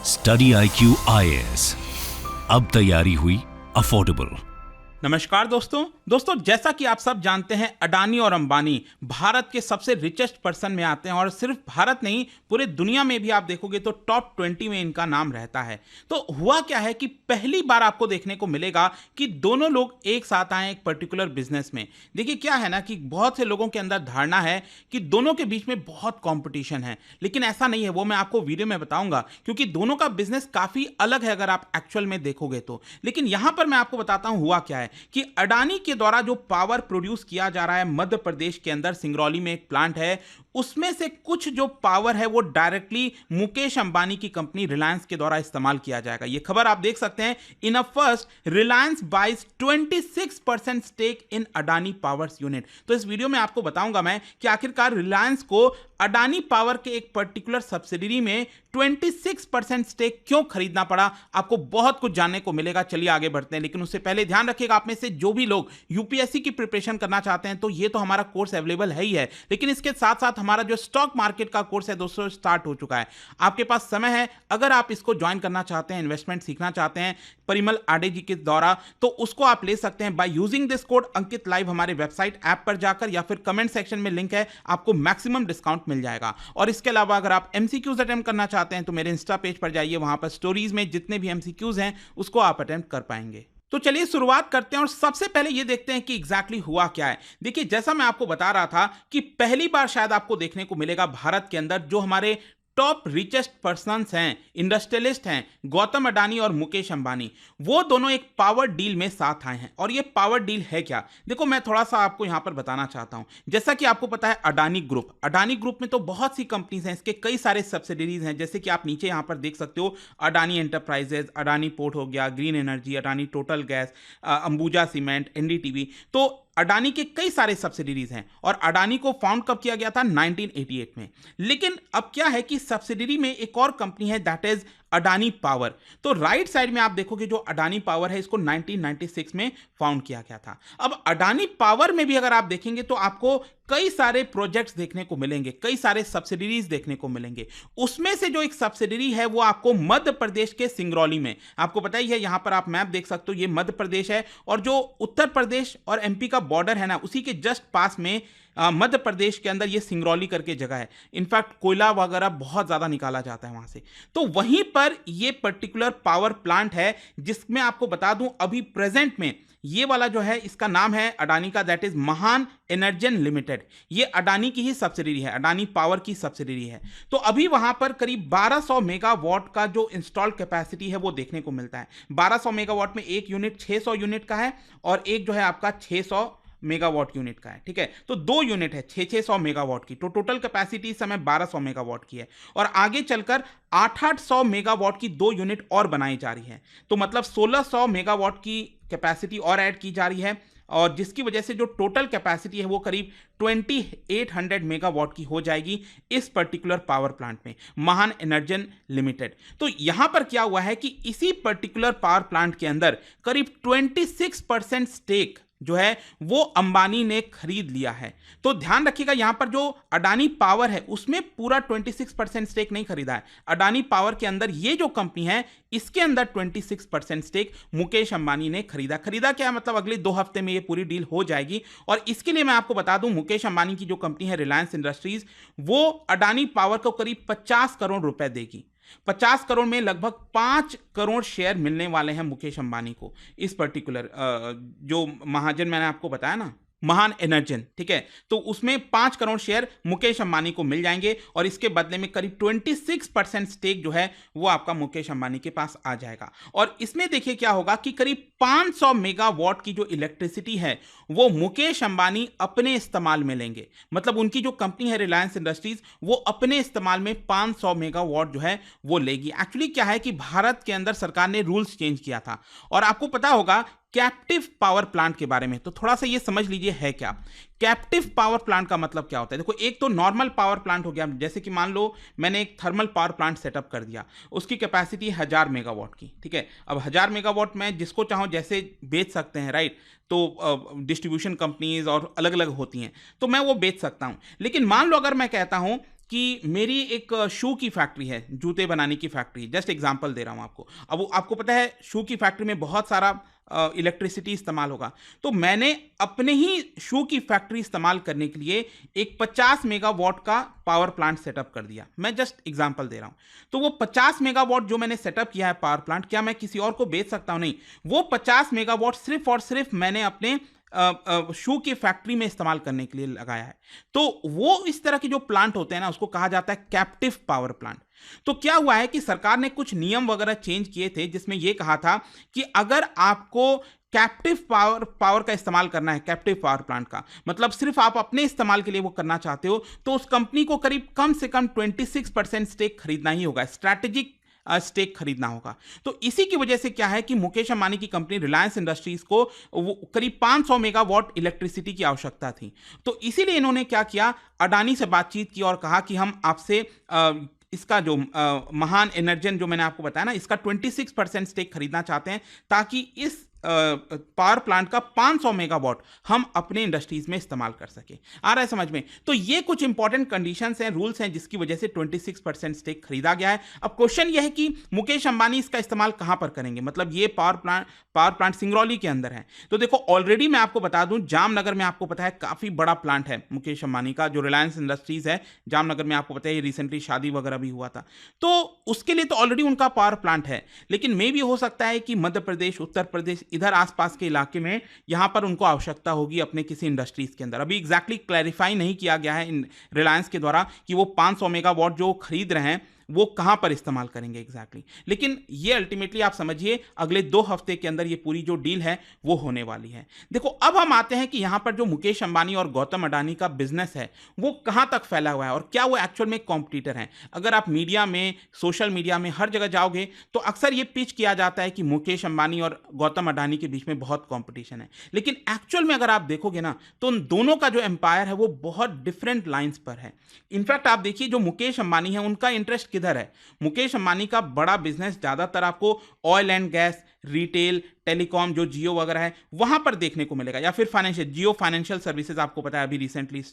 Study IQ IAS, अब तैयारी हुई अफोर्डेबल। नमस्कार दोस्तों जैसा कि आप सब जानते हैं, अडानी और अंबानी भारत के सबसे रिचेस्ट पर्सन में आते हैं और सिर्फ भारत नहीं, पूरे दुनिया में भी आप देखोगे तो टॉप 20 में इनका नाम रहता है। तो हुआ क्या है कि पहली बार आपको देखने को मिलेगा कि दोनों लोग एक साथ आए एक पर्टिकुलर बिजनेस में। देखिए क्या है ना कि बहुत से लोगों के अंदर धारणा है कि दोनों के बीच में बहुत कॉम्पिटिशन है, लेकिन ऐसा नहीं है। वो मैं आपको वीडियो में बताऊंगा, क्योंकि दोनों का बिजनेस काफी अलग है अगर आप एक्चुअल में देखोगे तो। लेकिन यहां पर मैं आपको बताता हूं हुआ क्या है कि अडानी के द्वारा जो पावर प्रोड्यूस किया जा रहा है मध्य प्रदेश के अंदर सिंगरौली में एक प्लांट है, उसमें से कुछ जो पावर है वो डायरेक्टली मुकेश अंबानी की कंपनी रिलायंस के द्वारा इस्तेमाल किया जाएगा। ये खबर आप देख सकते हैं। In a first, Reliance buys 26% stake in Adani powers unit. तो इस वीडियो में आपको बताऊंगा मैं कि आखिरकार रिलायंस को अडानी पावर के एक पर्टिकुलर सब्सिडरी में 26% स्टेक क्यों खरीदना पड़ा। आपको बहुत कुछ जानने को मिलेगा। चलिए आगे बढ़ते हैं, लेकिन उससे पहले ध्यान रखिएगा, आप में से जो भी लोग यूपीएससी की प्रिपरेशन करना चाहते हैं तो ये तो हमारा कोर्स अवेलेबल है ही है, लेकिन इसके साथ साथ हमारा जो स्टॉक मार्केट का कोर्स है दोस्तों स्टार्ट हो चुका है। आपके पास समय है, अगर आप इसको ज्वाइन करना चाहते हैं, इन्वेस्टमेंट सीखना चाहते हैं परिमल आडे जी के द्वारा, तो उसको आप ले सकते हैं by using this code Ankit live. हमारे वेबसाइट ऐप पर जाकर या फिर कमेंट सेक्शन में लिंक है, आपको मैक्सिमम डिस्काउंट मिल जाएगा। और इसके अलावा अगर आप एमसीक्यूज अटेम्प्ट करना चाहते हैं तो मेरे इंस्टा पेज पर जाइए, वहां पर स्टोरीज में जितने भी एमसीक्यूज हैं उसको आप अटेम्प्ट कर पाएंगे। तो चलिए शुरुआत करते हैं और सबसे पहले ये देखते हैं कि एग्जैक्टली हुआ क्या है। देखिए जैसा मैं आपको बता रहा था कि पहली बार शायद आपको देखने को मिलेगा भारत के अंदर जो हमारे टॉप रिचेस्ट पर्सन्स हैं, इंडस्ट्रियलिस्ट हैं, गौतम अडानी और मुकेश अंबानी, वो दोनों एक पावर डील में साथ आए हैं। और ये पावर डील है क्या, देखो मैं थोड़ा सा आपको यहां पर बताना चाहता हूं। जैसा कि आपको पता है अडानी ग्रुप में तो बहुत सी कंपनीज हैं, इसके कई सारे सब्सिडरीज हैं, जैसे कि आप नीचे यहां पर देख सकते हो, अडानी एंटरप्राइजेज, अडानी पोर्ट हो गया, green energy, Adani total gas, Ambuja cement, NDTV. तो अडानी के कई सारे सब्सिडरीज हैं और अडानी को फाउंड कब किया गया था, 1988 में। लेकिन अब क्या है कि सब्सिडरी में एक और कंपनी है, दैट इज अडानी पावर। तो राइट साइड में आप देखोगे जो अडानी पावर है, इसको 1996 में फाउंड किया गया था। अब अडानी पावर में भी अगर आप देखेंगे तो आपको कई सारे प्रोजेक्ट्स देखने को मिलेंगे, कई सारे सब्सिडरीज देखने को मिलेंगे। उसमें से जो एक सब्सिडरी है वो आपको मध्य प्रदेश के सिंगरौली में, आपको पता ही है, यहां पर आप मैप देख सकते हो, ये मध्य प्रदेश है और जो उत्तर प्रदेश और एमपी का बॉर्डर है ना, उसी के जस्ट पास में मध्य प्रदेश के अंदर ये सिंगरौली करके जगह है। इनफैक्ट कोयला वगैरह बहुत ज्यादा निकाला जाता है वहां से। तो वहीं पर ये पर्टिकुलर पावर प्लांट है, जिसमें आपको बता दूं अभी प्रेजेंट में ये वाला जो है इसका नाम है अडानी का, दैट इज महान एनर्जन लिमिटेड। ये अडानी की ही सब्सिडरी है, अडानी पावर की सब्सिडरी है। तो अभी वहां पर करीब 1200 मेगावाट का जो इंस्टॉल कैपेसिटी है वो देखने को मिलता है। 1200 मेगावाट में एक यूनिट 600 यूनिट का है और एक जो है आपका 600 मेगावाट यूनिट का है। ठीक है, तो दो यूनिट है 600 मेगावाट की। तो टोटल कैपेसिटी इस समय 1200 मेगावाट की है और आगे चलकर 800 मेगावाट की दो यूनिट और बनाई जा रही है। तो मतलब 1600 मेगावाट की कैपेसिटी और ऐड की जा रही है, और जिसकी वजह से जो टोटल कैपेसिटी है वो करीब 2800 मेगावाट की हो जाएगी इस पर्टिकुलर पावर प्लांट में, महान एनर्जन लिमिटेड। तो यहां पर क्या हुआ है कि इसी पर्टिकुलर पावर प्लांट के अंदर करीब 26% स्टेक जो है वो अंबानी ने खरीद लिया है। तो ध्यान रखिएगा, यहां पर जो अडानी पावर है उसमें पूरा 26% स्टेक नहीं खरीदा है। अडानी पावर के अंदर ये जो कंपनी है इसके अंदर 26% स्टेक मुकेश अंबानी ने खरीदा क्या मतलब अगले 2 हफ्ते में ये पूरी डील हो जाएगी। और इसके लिए मैं आपको बता दूं, मुकेश अंबानी की जो कंपनी है रिलायंस इंडस्ट्रीज, वो अडानी पावर को करीब 50 करोड़ रुपए देगी। 50 करोड़ में लगभग 5 करोड़ शेयर मिलने वाले हैं मुकेश अंबानी को, इस पर्टिकुलर जो महाजन मैंने आपको बताया ना, महान एनर्जन। ठीक है, तो उसमें 5 करोड़ शेयर मुकेश अंबानी को मिल जाएंगे और इसके बदले में करीब 26% स्टेक जो है वो आपका मुकेश अंबानी के पास आ जाएगा। और इसमें देखिए क्या होगा कि करीब 500 मेगावाट की जो इलेक्ट्रिसिटी है वो मुकेश अंबानी अपने इस्तेमाल में लेंगे। मतलब उनकी जो कंपनी है रिलायंस इंडस्ट्रीज, वो अपने इस्तेमाल में 500 मेगावाट जो है वो लेगी। एक्चुअली क्या है कि भारत के अंदर सरकार ने रूल्स चेंज किया था, और आपको पता होगा कैप्टिव पावर प्लांट के बारे में, तो थोड़ा सा ये समझ लीजिए है क्या कैप्टिव पावर प्लांट का मतलब क्या होता है। देखो, एक तो नॉर्मल पावर प्लांट हो गया, जैसे कि मान लो मैंने एक थर्मल पावर प्लांट सेटअप कर दिया, उसकी कैपेसिटी 1000 मेगावाट की। ठीक है, अब 1000 मेगावाट में जिसको चाहो जैसे बेच सकते हैं, राइट। तो डिस्ट्रीब्यूशन कंपनीज और अलग अलग होती हैं, तो मैं वो बेच सकता हूं। लेकिन मान लो अगर मैं कहता हूं कि मेरी एक शू की फैक्ट्री है, जूते बनाने की फैक्ट्री, जस्ट एग्जांपल दे रहा हूं आपको। अब आपको पता है शू की फैक्ट्री में बहुत सारा इलेक्ट्रिसिटी इस्तेमाल होगा, तो मैंने अपने ही शू की फैक्ट्री इस्तेमाल करने के लिए एक 50 मेगावाट का पावर प्लांट सेटअप कर दिया। मैं जस्ट एग्जांपल दे रहा हूं। तो वो 50 मेगावाट जो मैंने सेटअप किया है पावर प्लांट, क्या मैं किसी और को बेच सकता हूं? नहीं। वो 50 मेगावाट सिर्फ और सिर्फ मैंने अपने शू की फैक्ट्री में इस्तेमाल करने के लिए लगाया है। तो वो इस तरह के जो प्लांट होते हैं ना, उसको कहा जाता है कैप्टिव पावर प्लांट। तो क्या हुआ है कि सरकार ने कुछ नियम वगैरह चेंज किए थे, जिसमें यह कहा था कि अगर आपको कैप्टिव पावर का इस्तेमाल करना है, कैप्टिव पावर प्लांट का मतलब सिर्फ आप अपने इस्तेमाल के लिए वो करना चाहते हो, तो उस कंपनी को करीब कम से कम 26% स्टेक खरीदना ही होगा, स्ट्रैटेजिक स्टेक खरीदना होगा। तो इसी की वजह से क्या है कि मुकेश अंबानी की कंपनी रिलायंस इंडस्ट्रीज को वो करीब 500 मेगावाट इलेक्ट्रिसिटी की आवश्यकता थी। तो इसीलिए इन्होंने क्या किया, अडानी से बातचीत की और कहा कि हम आपसे इसका जो महान एनर्जन जो मैंने आपको बताया ना, इसका 26% स्टेक खरीदना चाहते हैं, ताकि इस पावर प्लांट का 500 मेगावाट हम अपने इंडस्ट्रीज में इस्तेमाल कर सके। आ रहा है समझ में? तो ये कुछ इंपॉर्टेंट कंडीशंस हैं, रूल्स हैं, जिसकी वजह से 26% स्टेक खरीदा गया है। अब क्वेश्चन यह है कि मुकेश अंबानी इसका इस्तेमाल कहां पर करेंगे? मतलब ये पावर प्लांट सिंगरौली के अंदर है। तो देखो, ऑलरेडी मैं आपको बता दूं, जामनगर में आपको पता है काफी बड़ा प्लांट है मुकेश अंबानी का, जो रिलायंस इंडस्ट्रीज है जामनगर में, आपको पता है रिसेंटली शादी वगैरह भी हुआ था। तो उसके लिए तो ऑलरेडी उनका पावर प्लांट है, लेकिन मे भी हो सकता है कि मध्य प्रदेश, उत्तर प्रदेश, इधर आसपास के इलाके में यहां पर उनको आवश्यकता होगी अपने किसी इंडस्ट्रीज के अंदर। अभी एग्जैक्टली क्लैरिफाई नहीं किया गया है रिलायंस के द्वारा कि वो 500 मेगावाट जो खरीद रहे हैं वो कहां पर इस्तेमाल करेंगे एग्जैक्टली। लेकिन ये अल्टीमेटली आप समझिए अगले 2 हफ्ते के अंदर ये पूरी जो डील है वो होने वाली है। देखो, अब हम आते हैं कि यहां पर जो मुकेश अंबानी और गौतम अडानी का बिजनेस है वो कहां तक फैला हुआ है और क्या वो एक्चुअल में कॉम्पिटिटर हैं। अगर आप मीडिया में, सोशल मीडिया में, हर जगह जाओगे तो अक्सर ये पिच किया जाता है कि मुकेश अंबानी और गौतम अडानी के बीच में बहुत कॉम्पिटिशन है, लेकिन एक्चुअल में अगर आप देखोगे ना, तो उन दोनों का जो एम्पायर है वो बहुत डिफरेंट लाइंस पर है। इनफैक्ट आप देखिए, जो मुकेश अंबानी है उनका इंटरेस्ट किधर है? मुकेश अंबानी का बड़ा बिजनेस ज्यादातर आपको oil and gas, retail, telecom, जो जियो वगैरह है वहां पर देखने को मिलेगा, या फिर फाइनेंशियल, जियो फाइनेंशियल सर्विसेज, आपको पता है अभी रिसेंटली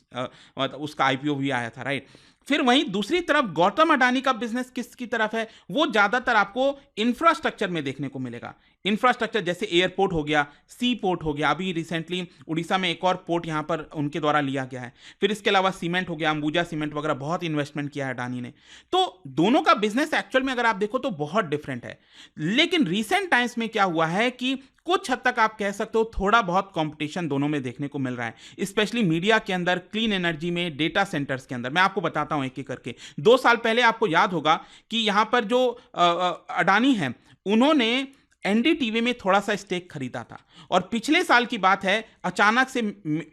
उसका आईपीओ भी आया था, राइट। फिर वहीं दूसरी तरफ गौतम अडानी का बिजनेस किसकी तरफ है? वो ज्यादातर आपको इंफ्रास्ट्रक्चर में देखने को मिलेगा। इंफ्रास्ट्रक्चर जैसे एयरपोर्ट हो गया, सी पोर्ट हो गया, अभी रिसेंटली उड़ीसा में एक और पोर्ट यहां पर उनके द्वारा लिया गया है। फिर इसके अलावा सीमेंट हो गया, अंबुजा सीमेंट वगैरह, बहुत इन्वेस्टमेंट किया है अडानी ने। तो दोनों का बिजनेस एक्चुअल में अगर आप देखो तो बहुत डिफरेंट है। लेकिन रिसेंट टाइम्स में क्या हुआ है कि कुछ हद तक आप कह सकते हो थोड़ा बहुत कंपटीशन दोनों में देखने को मिल रहा है, स्पेशली मीडिया के अंदर, क्लीन एनर्जी में, डेटा सेंटर्स के अंदर। मैं आपको बताता हूं एक एक करके। 2 साल पहले आपको याद होगा कि यहां पर जो अडानी है उन्होंने एनडीटीवी में थोड़ा सा स्टेक खरीदा था, और पिछले साल की बात है अचानक से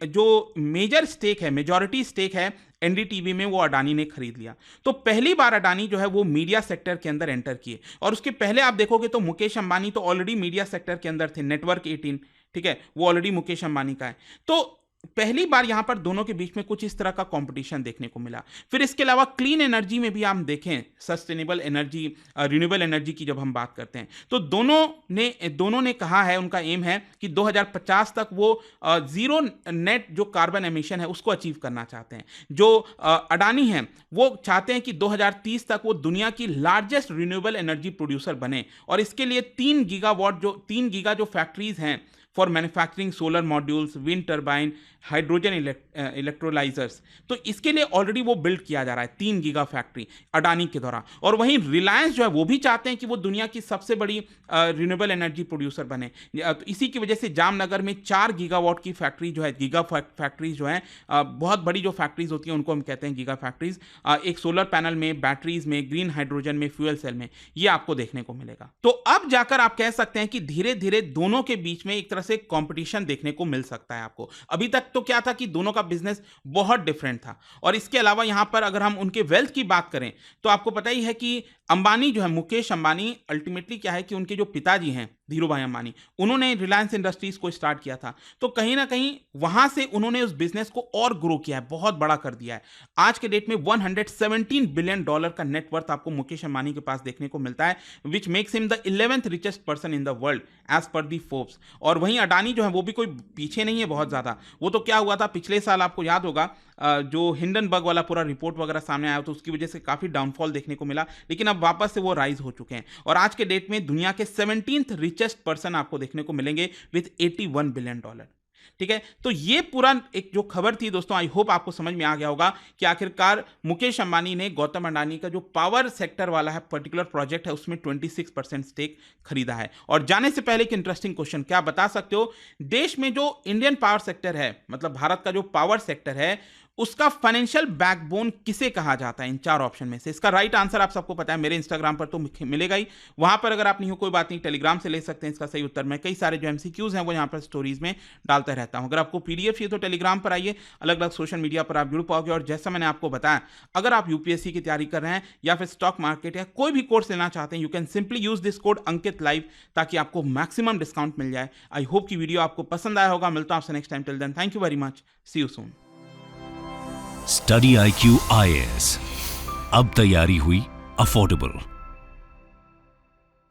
जो मेजर स्टेक है, मेजॉरिटी स्टेक है एनडीटीवी में, वो अडानी ने खरीद लिया। तो पहली बार अडानी जो है वो मीडिया सेक्टर के अंदर एंटर किए, और उसके पहले आप देखोगे तो मुकेश अंबानी तो ऑलरेडी मीडिया सेक्टर के अंदर थे। नेटवर्क 18, ठीक है, वो ऑलरेडी मुकेश अंबानी का है। तो पहली बार यहां पर दोनों के बीच में कुछ इस तरह का कंपटीशन देखने को मिला। फिर इसके अलावा क्लीन एनर्जी में भी आप देखें, सस्टेनेबल एनर्जी, रिन्यूएबल एनर्जी की जब हम बात करते हैं, तो दोनों ने कहा है, उनका एम है कि 2050 तक वो जीरो नेट जो कार्बन एमिशन है उसको अचीव करना चाहते हैं। जो अडानी हैं वो चाहते हैं कि 2030 तक वो दुनिया की लार्जेस्ट रिन्यूएबल एनर्जी प्रोड्यूसर बने, और इसके लिए 3 गीगा जो फैक्ट्रीज हैं for manufacturing solar modules, wind turbine, hydrogen electrolysers, तो इसके लिए ऑलरेडी वो बिल्ड किया जा रहा है 3 गीगा फैक्ट्री अडानी के द्वारा। और वहीं रिलायंस जो है वो भी चाहते हैं कि वो दुनिया की सबसे बड़ी रिन्यूएबल एनर्जी प्रोड्यूसर बने। तो इसी की वजह से जामनगर में 4 गीगावाट की फैक्ट्री जो है, गीगा फैक्ट्रीज जो है, बहुत बड़ी जो फैक्ट्रीज होती हैं उनको हम कहते हैं गीगा फैक्ट्रीज। एक सोलर पैनल में, बैटरीज में, ग्रीन हाइड्रोजन में, फ्यूल सेल में, ये आपको देखने को मिलेगा। तो अब जाकर आप कह सकते हैं कि धीरे धीरे दोनों के बीच में एक तरह से कंपटीशन देखने को मिल सकता है आपको। अभी तक तो क्या था कि दोनों का बिजनेस बहुत डिफरेंट था। और इसके अलावा यहां पर अगर हम उनके वेल्थ की बात करें तो आपको पता ही है कि अंबानी जो है, मुकेश अंबानी, अल्टीमेटली क्या है कि उनके जो पिताजी हैं धीरू भाई अंबानी, उन्होंने रिलायंस इंडस्ट्रीज को स्टार्ट किया था। तो कहीं ना कहीं वहां से उन्होंने उस बिजनेस को और ग्रो किया है, बहुत बड़ा कर दिया है। आज के डेट में $117 बिलियन का नेटवर्थ आपको मुकेश अंबानी के पास देखने को मिलता है, which makes him the 11th richest person in the world as per the Forbes. और वहीं अडानी जो है वो भी कोई पीछे नहीं है बहुत ज्यादा। वो तो क्या हुआ था पिछले साल, आपको याद होगा, जो हिंडनबर्ग वाला पूरा रिपोर्ट वगैरह सामने आया तो उसकी वजह से काफी डाउनफॉल देखने को मिला, लेकिन अब वापस से वो राइज हो चुके हैं और आज के डेट में दुनिया के 17th रिचेस्ट पर्सन आपको देखने को मिलेंगे विद $81 बिलियन। ठीक है, तो ये पूरा एक जो खबर थी दोस्तों, आई होप आपको समझ में आ गया होगा कि आखिरकार मुकेश अंबानी ने गौतम अडानी का जो पावर सेक्टर वाला है पर्टिकुलर प्रोजेक्ट है उसमें 26% स्टेक खरीदा है। और जाने से पहले एक इंटरेस्टिंग क्वेश्चन, क्या बता सकते हो देश में जो इंडियन पावर सेक्टर है, मतलब भारत का जो पावर सेक्टर है, उसका फाइनेंशियल बैकबोन किसे कहा जाता है इन 4 ऑप्शन में से? इसका राइट आंसर आप सबको पता है, मेरे इंस्टाग्राम पर तो मिलेगा ही, वहां पर अगर आप नहीं हो कोई बात नहीं, टेलीग्राम से ले सकते हैं इसका सही उत्तर। मैं कई सारे जो एमसीक्यूज हैं वो यहाँ पर स्टोरीज में डालता रहता हूं। अगर आपको पीडीएफ चाहिए तो टेलीग्राम पर आइए, अलग अलग सोशल मीडिया पर आप जुड़ पाओगे। और जैसा मैंने आपको बताया, अगर आप यूपीएससी की तैयारी कर रहे हैं या फिर स्टॉक मार्केट या कोई भी कोर्स लेना चाहते हैं, you can simply use this code Ankit live, ताकि आपको मैक्सिमम डिस्काउंट मिल जाए। आई होप की वीडियो आपको पसंद आया होगा। मिलता हूं आपसे next time, till then thank you very much, see you soon. Study IQ IAS, अब तैयारी हुई अफोर्डेबल।